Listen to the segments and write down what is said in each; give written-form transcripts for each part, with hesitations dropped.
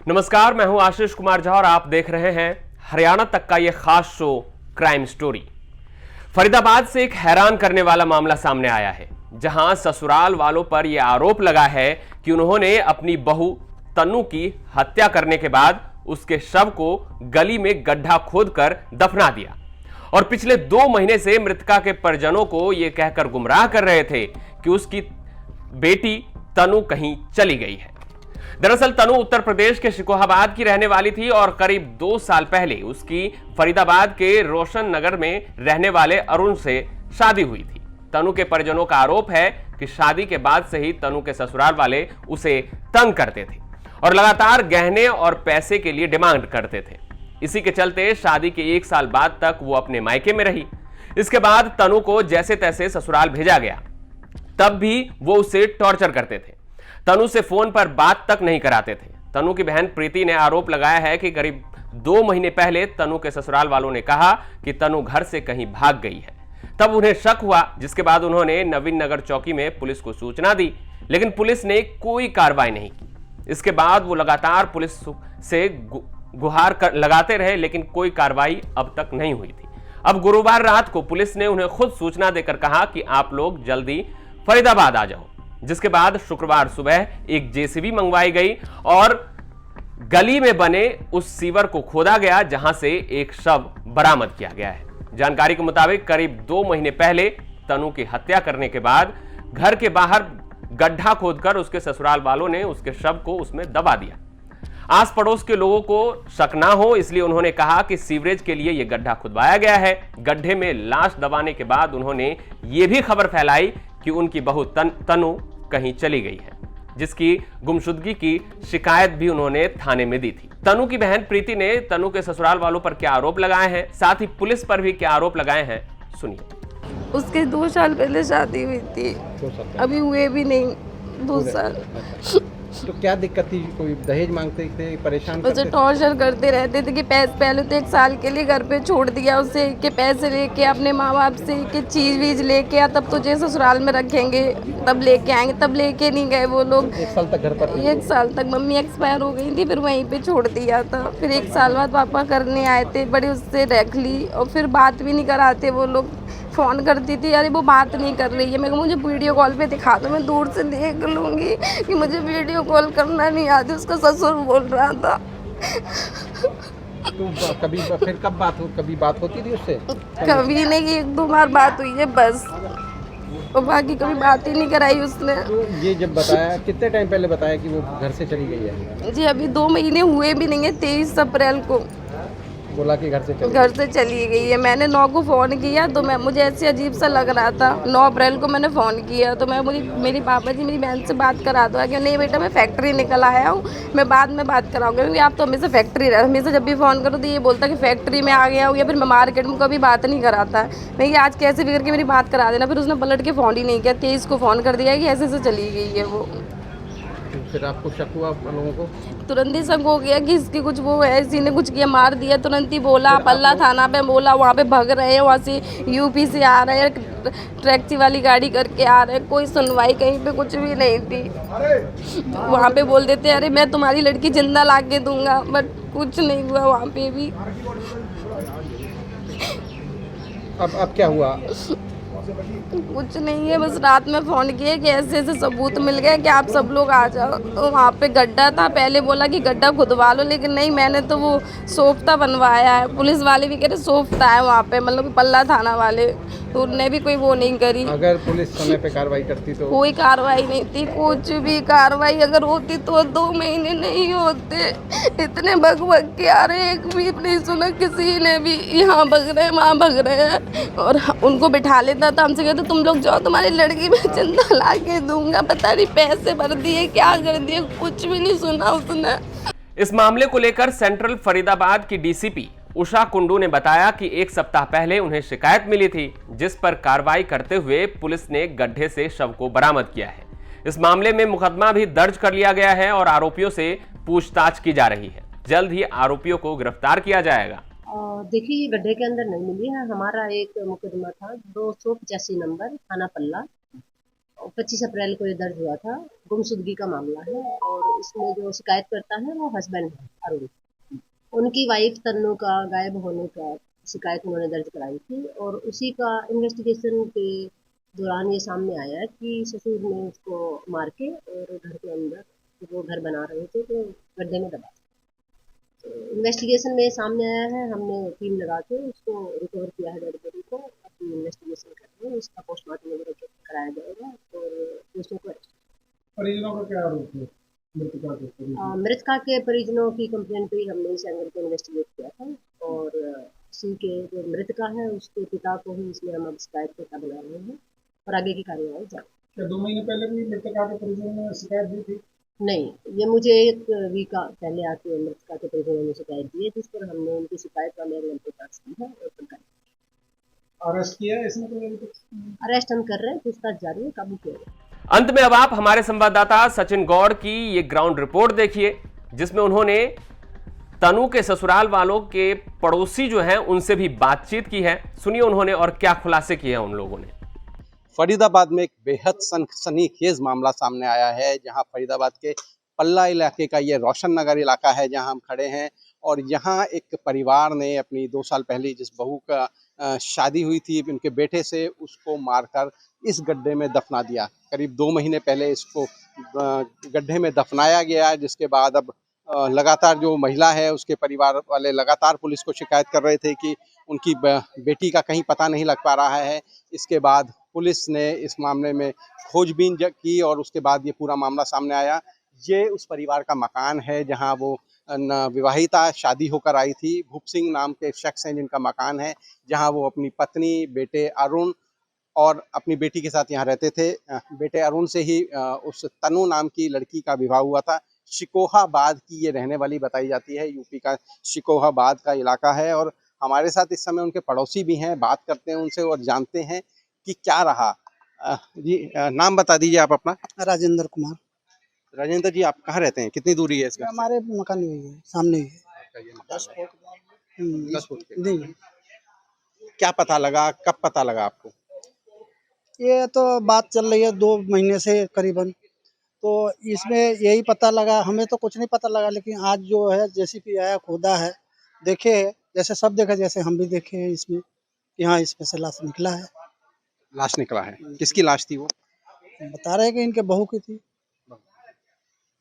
नमस्कार, मैं हूं आशीष कुमार झा और आप देख रहे हैं हरियाणा तक का यह खास शो क्राइम स्टोरी। फरीदाबाद से एक हैरान करने वाला मामला सामने आया है, जहां ससुराल वालों पर यह आरोप लगा है कि उन्होंने अपनी बहू तन्नू की हत्या करने के बाद उसके शव को गली में गड्ढा खोदकर दफना दिया और पिछले 2 महीने से मृतका के परिजनों को यह कहकर गुमराह कर रहे थे कि उसकी बेटी तनु कहीं चली गई है। दरअसल तनु उत्तर प्रदेश के शिकोहाबाद की रहने वाली थी और करीब 2 साल पहले उसकी फरीदाबाद के रोशन नगर में रहने वाले अरुण से शादी हुई थी। तनु के परिजनों का आरोप है कि शादी के बाद से ही तनु के ससुराल वाले उसे तंग करते थे और लगातार गहने और पैसे के लिए डिमांड करते थे। इसी के चलते शादी के 1 साल बाद तक वो अपने मायके में रही। इसके बाद तनु को जैसे तैसे ससुराल भेजा गया, तब भी वो उसे टॉर्चर करते थे। तनु से फोन पर बात तक नहीं कराते थे। तनु की बहन प्रीति ने आरोप लगाया है कि करीब 2 महीने पहले तनु के ससुराल वालों ने कहा कि तनु घर से कहीं भाग गई है। तब उन्हें शक हुआ, जिसके बाद उन्होंने नवीन नगर चौकी में पुलिस को सूचना दी, लेकिन पुलिस ने कोई कार्रवाई नहीं की। इसके बाद वो लगातार पुलिस से गुहार लगाते रहे, लेकिन कोई कार्रवाई अब तक नहीं हुई थी। अब गुरुवार रात को पुलिस ने उन्हें खुद सूचना देकर कहा कि आप लोग जल्दी फरीदाबाद आ जाओ, जिसके बाद शुक्रवार सुबह एक जेसीबी मंगवाई गई और गली में बने उस सीवर को खोदा गया, जहां से एक शव बरामद किया गया है। जानकारी के मुताबिक करीब 2 महीने पहले तनु की हत्या करने के बाद घर के बाहर गड्ढा खोदकर उसके ससुराल वालों ने उसके शव को उसमें दबा दिया। आस पड़ोस के लोगों को शक ना हो, इसलिए उन्होंने कहा कि सीवरेज के लिए यह गड्ढा खुदवाया गया है। गड्ढे में लाश दबाने के बाद उन्होंने ये भी खबर फैलाई कि उनकी बहू तनु कहीं चली गई है, जिसकी गुमशुदगी की शिकायत भी उन्होंने थाने में दी थी। तनु की बहन प्रीति ने तनु के ससुराल वालों पर क्या आरोप लगाए हैं, साथ ही पुलिस पर भी क्या आरोप लगाए हैं, सुनिए। उसके 2 साल पहले शादी हुई थी, अभी हुए भी नहीं 2 साल। तो क्या दिक्कत थी? कोई दहेज मांगते थे, परेशान करते उसे टॉर्चर करते रहते थे कि पहले तो 1 साल के लिए घर पे छोड़ दिया उसे कि पैसे लेके अपने माँ बाप से कि चीज वीज लेके आ, तब तुझे ससुराल में रखेंगे, तब लेके आएंगे। तब लेके नहीं गए वो लोग। 1 साल तक घर पर 1 साल तक मम्मी एक्सपायर हो गई थी, फिर वहीं पे छोड़ दिया था। फिर 1 साल बाद पापा करने आए थे, बड़ी उससे रख ली और फिर बात भी नहीं कराते वो लोग। फ़ोन करती थी, अरे वो बात नहीं कर रही है। मैं मुझे वीडियो कॉल पे दिखा दो, मैं दूर से देख लूँगी कि मुझे वीडियो कॉल करना नहीं आती। उसका ससुर बोल रहा था। तो कभी फिर कभी बात होती थी उससे? कभी नहीं, 1-2 बार बात हुई है बस, और बाकी कभी बात ही नहीं कराई उसने। तो ये जब बताया, कितने टाइम पहले बताया कि वो घर से चली गई है? जी अभी 2 महीने हुए भी नहीं है। 23 अप्रैल को बोला कि घर से चली गई है। मैंने 9 को फ़ोन किया तो मुझे ऐसे अजीब सा लग रहा था। 9 अप्रैल को मैंने फ़ोन किया तो मेरी पापा जी मेरी बहन से बात करा दो कि नहीं बेटा मैं फैक्ट्री निकल आया हूँ, मैं बाद में बात कराऊंगा, क्योंकि आप तो हमेशा फैक्ट्री रहे। हमेशा जब भी फ़ोन करो तो ये बोलता कि फैक्ट्री में आ गया हूँ, या फिर मैं मार्केट में कभी बात नहीं कराता है। मैं आज कैसे भी करके मेरी बात करा देना। फिर उसने पलट के फ़ोन ही नहीं किया। 23 को फ़ोन कर दिया कि ऐसे से चली गई है वो। फिर आपको शक हुआ लोगों को? तुरंत ही शक हो गया कि इसकी कुछ वो है, इसी ने कुछ किया, मार दिया। तुरंत ही बोला, पल्ला थाना पे बोला, वहाँ पे भग रहे हैं, वहाँ से यूपी से आ रहे हैं, टैक्सी वाली गाड़ी करके आ रहे हैं। कोई सुनवाई कहीं पे कुछ भी नहीं थी। वहाँ पे बोल देते अरे मैं तुम्हारी लड़की जिंदा ला के दूंगा, बट कुछ नहीं हुआ वहाँ पे भी। अब क्या हुआ? कुछ नहीं है, बस रात में फ़ोन किए कि ऐसे ऐसे सबूत मिल गए कि आप सब लोग आ जाओ। तो वहाँ पे गड्ढा था, पहले बोला कि गड्ढा खुदवा लो, लेकिन नहीं, मैंने तो वो सोफ्ता बनवाया है। पुलिस वाले भी कह रहे सोफ्ता है वहाँ पे, मतलब पल्ला थाना वाले, तो उनने भी कोई वो नहीं करी। अगर पुलिस समय पे कार्रवाई करती तो? कोई कार्रवाई नहीं थी, कुछ भी। कार्रवाई अगर होती तो 2 महीने नहीं होते। इतने भग के आ रहे, एक भी नहीं सुना किसी ने भी। यहाँ भग रहे हैं, वहाँ भग रहे हैं, और उनको बिठा लेता था। हमसे कहते तुम लोग जाओ, तुम्हारी लड़की मैं जिंदा ला के दूंगा। पता नहीं पैसे भर दिए, क्या कर दिए, कुछ भी नहीं सुना उसने। इस मामले को लेकर सेंट्रल फरीदाबाद की डीसीपी उषा कुंडू ने बताया कि 1 सप्ताह पहले उन्हें शिकायत मिली थी, जिस पर कार्रवाई करते हुए पुलिस ने गड्ढे से शव को बरामद किया है। इस मामले में मुकदमा भी दर्ज कर लिया गया है और आरोपियों से पूछताछ की जा रही है। जल्द ही आरोपियों को गिरफ्तार किया जाएगा। देखिए, ये गड्ढे के अंदर नहीं मिली है। हमारा एक मुकदमा था 285 नंबर, थाना पल्ला, 25 अप्रैल को ये दर्ज हुआ था। गुमशुदगी का मामला है और इसमें जो शिकायत करता है वो हस्बैंड है अरुण। उनकी वाइफ तन्नू का गायब होने का शिकायत उन्होंने दर्ज कराई थी और उसी का इन्वेस्टिगेशन के दौरान ये सामने आया है कि ससुर ने उसको मार के और घर के अंदर वो घर बना रहे थे तो गड्ढे में दबा। तो इन्वेस्टिगेशन में सामने आया है, हमने टीम लगा के उसको रिकवर किया है डेड बॉडी को। अपनी इन्वेस्टिगेशन कर रहे हैं, उसका पोस्टमार्टम वगैरह कराया जाएगा और दोषियों को arrest परिजनों का क्या आरोप है मृतका के परिजन? मृतका के परिजनों की कंप्लेंट पे ही हमने इस एंगल को इन्वेस्टिगेट किया था और उसी के जो मृतका है उसके पिता को ही इसमें हम अब शिकायतकर्ता बना रहे हैं और आगे की कार्यवाही जारी। क्या 2 महीने पहले भी मृतका के परिजन ने शिकायत दी थी? नहीं, ये मुझे 1 वीक पहले आके मृतका के परिजनों ने शिकायत दी है जिस पर हमने उनकी शिकायत वाले एंगल पे दर्ज की है और फिर अरेस्ट किया है इसने कोई अभी तक? अरेस्ट हम कर रहे हैं, पूछताछ जारी है, काबू किया गया। अंत में अब आप हमारे संवाददाता सचिन गौड़ की ये ग्राउंड रिपोर्ट देखिए, जिसमें उन्होंने तनु के ससुराल वालों के पड़ोसी जो हैं उनसे भी बातचीत की है। सुनिए उन्होंने और क्या खुलासे किए हैं उन लोगों ने। फरीदाबाद में एक बेहद सनसनीखेज मामला सामने आया है, जहां फरीदाबाद के पल्ला इलाके का ये रोशन नगर इलाका है जहां हम खड़े हैं और यहाँ एक परिवार ने अपनी 2 साल पहले जिस बहू का शादी हुई थी उनके बेटे से, उसको मारकर इस गड्ढे में दफना दिया। करीब 2 महीने पहले इसको गड्ढे में दफनाया गया, जिसके बाद अब लगातार जो महिला है उसके परिवार वाले लगातार पुलिस को शिकायत कर रहे थे कि उनकी बेटी का कहीं पता नहीं लग पा रहा है। इसके बाद पुलिस ने इस मामले में खोजबीन की और उसके बाद ये पूरा मामला सामने आया। ये उस परिवार का मकान है जहां वो विवाहिता शादी होकर आई थी। भूप सिंह नाम के शख्स हैं जिनका मकान है, जहां वो अपनी पत्नी, बेटे अरुण और अपनी बेटी के साथ यहाँ रहते थे। बेटे अरुण से ही उस तनु नाम की लड़की का विवाह हुआ था। शिकोहाबाद की ये रहने वाली बताई जाती है, यूपी का शिकोहाबाद का इलाका है और हमारे साथ इस समय उनके पड़ोसी भी हैं। बात करते हैं उनसे और जानते हैं कि क्या रहा। जी नाम बता दीजिए आप अपना। राजेंद्र कुमार। राजेंद्र जी, आप कहाँ रहते हैं? कितनी दूरी है इसका? हमारे मकान में ही है, सामने ही है। 10 फुट के। नहीं, क्या पता लगा, कब पता लगा आपको? ये तो बात चल रही है 2 महीने से करीबन। तो इसमें यही पता लगा, हमें तो कुछ नहीं पता लगा, लेकिन आज जो है जेसीबी आया, खोदा है, देखे है, जैसे सब देखा जैसे हम भी देखे हैं इसमें कि हाँ इसमें से लाश निकला है। लाश निकला है। किसकी लाश थी वो? बता रहे हैं कि इनके बहू की थी।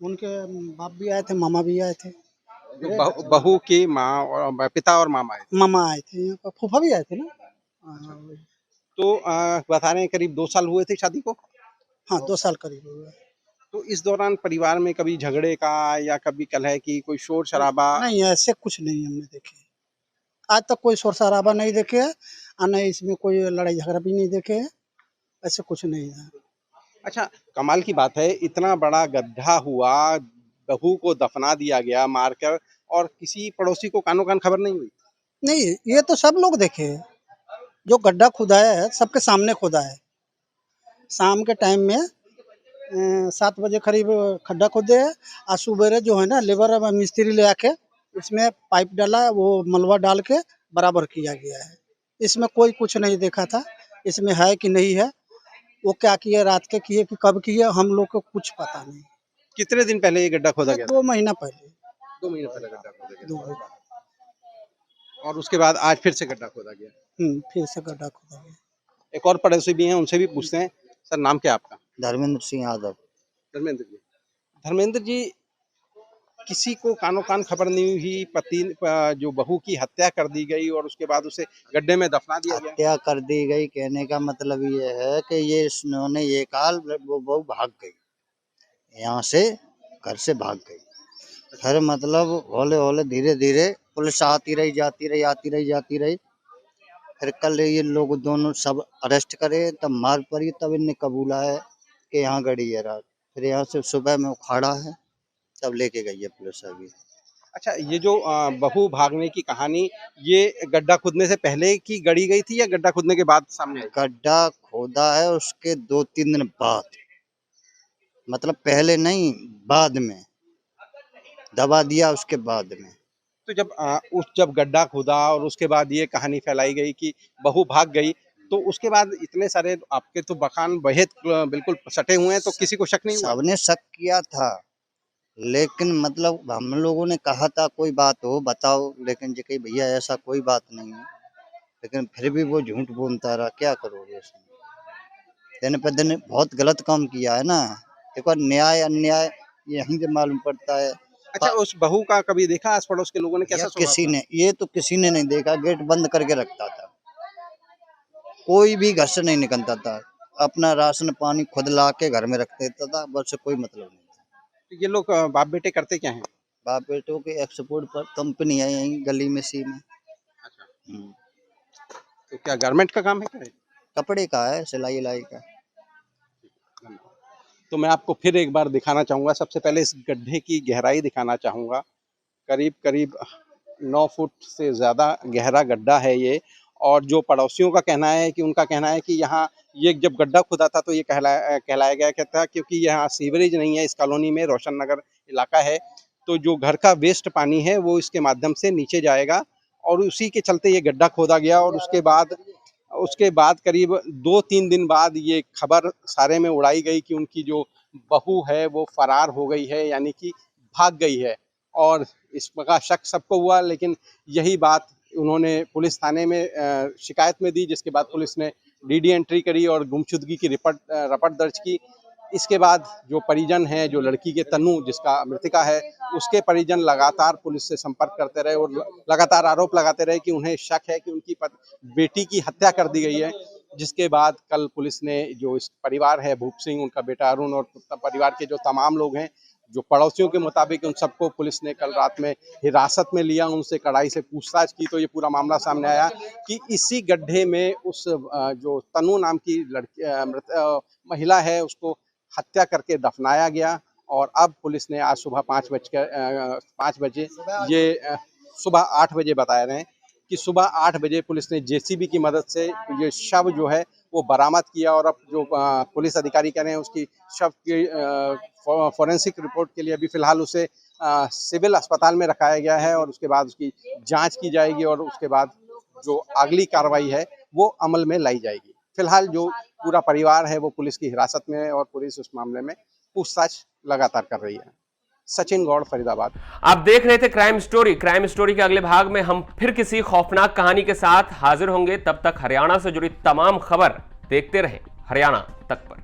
उनके बाप भी आए थे, मामा भी आए थे। बहू की माँ और पिता और मामा है। मामा आए थे, यहाँ पर फूफा भी आए थे ना। तो बता रहे हैं करीब 2 साल हुए थे शादी को। हाँ 2 साल करीब हुआ। तो इस दौरान परिवार में कभी झगड़े का या कभी कलह की कोई शोर शराबा? नहीं, ऐसे कुछ नहीं हमने देखे। आज तक कोई शोर शराबा नहीं देखे है और नहीं इसमें कोई लड़ाई झगड़ा भी नहीं देखे है, ऐसे कुछ नहीं है। अच्छा, कमाल की बात है, इतना बड़ा गड्ढा हुआ, बहू को दफना दिया गया मारकर और किसी पड़ोसी को कानो कान खबर नहीं हुई। नहीं, ये तो सब लोग देखे हैं। जो गड्ढा खुदाया है सबके सामने खुदा है। शाम के टाइम में 7 बजे करीब खड्डा खोदे है और सुबह जो है ना लेबर मिस्त्री ले आके इसमें पाइप डाला, वो मलबा डाल के बराबर किया गया है। इसमें कोई कुछ नहीं देखा था इसमें है कि नहीं है, वो क्या किए, रात के किए कि कब किए, हम लोग को कुछ पता नहीं। कितने दिन पहले ये गड्ढा खोदा गया? 2 महीना पहले। 2 महीने पहले गड्ढा खोदा दो गया और उसके बाद आज फिर से गड्ढा खोदा गया। फिर से गड्ढा खोदा गया। एक और पड़ोसी भी हैं, उनसे भी पूछते हैं। सर, नाम क्या आपका? धर्मेंद्र सिंह यादव। धर्मेंद्र जी। धर्मेंद्र जी, किसी को कानो कान खबर नहीं हुई, पति जो बहू की हत्या कर दी गई और उसके बाद उसे गड्ढे में दफना दिया गया। हत्या कर दी गई कहने का मतलब ये है कि ये इन्होंने ये काल वो बहू भाग गई यहाँ से, घर से भाग गई। फिर मतलब हौले हौले धीरे धीरे पुलिस आती रही जाती रही आती रही जाती रही। फिर कल ये लोग दोनों सब अरेस्ट करे तब मार पड़ी, तब इनने कबूला है कि यहाँ गड़ी है रात। फिर यहाँ से सुबह में उखाड़ा है, तब लेके गई है पुलिस अभी। अच्छा, ये जो बहू भागने की कहानी, ये गड्ढा खुदने से पहले की गढ़ी गई थी या गड्ढा खुदने के बाद सामने आई? गड्ढा खोदा है उसके 2-3 दिन बाद, मतलब पहले नहीं बाद में दबा दिया उसके बाद में। तो जब जब गड्ढा खुदा और उसके बाद ये कहानी फैलाई गई कि बहू भाग गई, तो उसके बाद इतने सारे आपके तो मकान बेहद बिल्कुल सटे हुए हैं, तो किसी को शक नहीं हुआ? सबने शक किया था, लेकिन मतलब हम लोगों ने कहा था कोई बात हो बताओ, लेकिन जी कही भैया ऐसा कोई बात नहीं है, लेकिन फिर भी वो झूठ बोलता रहा। क्या करोगे इसमें, दिन पे दिन बहुत गलत काम किया है ना। देखो न्याय अन्याय यहीं से मालूम पड़ता है। अच्छा, उस बहू का कभी देखा आस पड़ोस के लोगों ने, कैसा या स्वभाव किसी था? ने, ये तो किसी ने नहीं देखा, गेट बंद करके रखता था, कोई भी घर से नहीं निकलता था, अपना राशन पानी खुद ला के घर में रख देता था, बस कोई मतलब नहीं था। तो ये लोग बाप बेटे करते क्या हैं? बाप बेटों के एक्सपोर्ट पर कंपनी है यहीं गली में सी में। तो क्या गारमेंट का काम है क्या? कपड़े का है, सिलाई उलाई का। तो मैं आपको फिर एक बार दिखाना चाहूँगा। सबसे पहले इस गड्ढे की गहराई दिखाना चाहूँगा। करीब करीब 9 फुट से ज़्यादा गहरा गड्ढा है ये। और जो पड़ोसियों का कहना है कि उनका कहना है कि यहाँ ये जब गड्ढा खुदा था तो ये कहलाया गया था, क्योंकि यहाँ सीवरेज नहीं है इस कॉलोनी में, रोशन नगर इलाका है, तो जो घर का वेस्ट पानी है वो इसके माध्यम से नीचे जाएगा, और उसी के चलते ये गड्ढा खोदा गया। और उसके बाद करीब 2-3 दिन बाद ये खबर सारे में उड़ाई गई कि उनकी जो बहू है वो फरार हो गई है, यानी कि भाग गई है। और इस प्रकार शक सबको हुआ, लेकिन यही बात उन्होंने पुलिस थाने में शिकायत में दी, जिसके बाद पुलिस ने डीडी एंट्री करी और गुमशुदगी की रपट दर्ज की। इसके बाद जो परिजन हैं, जो लड़की के तन्नू जिसका मृतिका है, उसके परिजन लगातार पुलिस से संपर्क करते रहे और लगातार आरोप लगाते रहे कि उन्हें शक है कि उनकी बेटी की हत्या कर दी गई है। जिसके बाद कल पुलिस ने जो इस परिवार है, भूप सिंह, उनका बेटा अरुण और परिवार के जो तमाम लोग हैं, जो पड़ोसियों के मुताबिक, उन सबको पुलिस ने कल रात में हिरासत में लिया, उनसे कड़ाई से पूछताछ की। तो ये पूरा मामला सामने आया कि इसी गड्ढे में उस जो तनु नाम की महिला है, उसको हत्या करके दफनाया गया। और अब पुलिस ने आज सुबह 5 बजे ये सुबह 8 बजे बता रहे हैं कि सुबह 8 बजे पुलिस ने जेसीबी की मदद से ये शव जो है वो बरामद किया। और अब जो पुलिस अधिकारी कह रहे हैं उसकी शव की फॉरेंसिक रिपोर्ट के लिए अभी फिलहाल उसे सिविल अस्पताल में रखाया गया है, और उसके बाद उसकी जांच की जाएगी और उसके बाद जो अगली कार्रवाई है वो अमल में लाई जाएगी। फिलहाल जो पूरा परिवार है वो पुलिस की हिरासत में है और पुलिस उस मामले में पूछताछ लगातार कर रही है। सचिन गौड़, फरीदाबाद। आप देख रहे थे क्राइम स्टोरी के अगले भाग में हम फिर किसी खौफनाक कहानी के साथ हाजिर होंगे। तब तक हरियाणा से जुड़ी तमाम खबर देखते रहें हरियाणा तक पर।